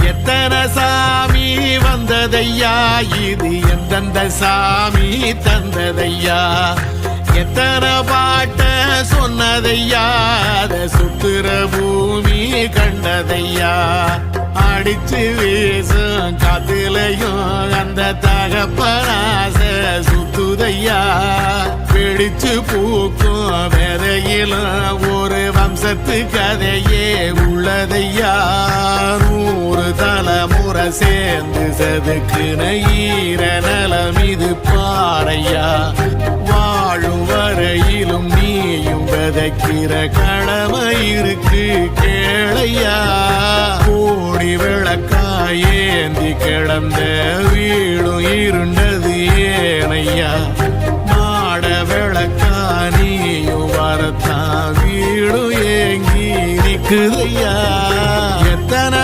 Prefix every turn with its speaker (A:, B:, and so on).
A: எத்தனை சாமி வந்ததையா, இது எந்தெந்த சாமி தந்ததையா, எத்தனை பாட்ட சொன்னதையா, அத சுத்துற பூமி கண்டதையா, அடிச்சு வீசும் காத்துலையும் அந்த தகப்பனாச சுத்துதையா, பிடிச்சு பூக்கும் விதையிலும் ஒரு வம்சத்து கதையே உள்ளதையா, 100 தலைமுறை சேர்ந்து செதுக்குன ஈர நலம் இது பாறையா, வாழும் வரையிலும் நீயும் விதைக்கிற கடமை இருக்கு கேளையா, கோடி விளக்காயேந்தி கிடந்த வீடும் இருண்டது ஏனையா, மாட விளக்கா நீயும் வரத்தான் வீடும் ஏங்கி நிக்குதையா, எத்தனை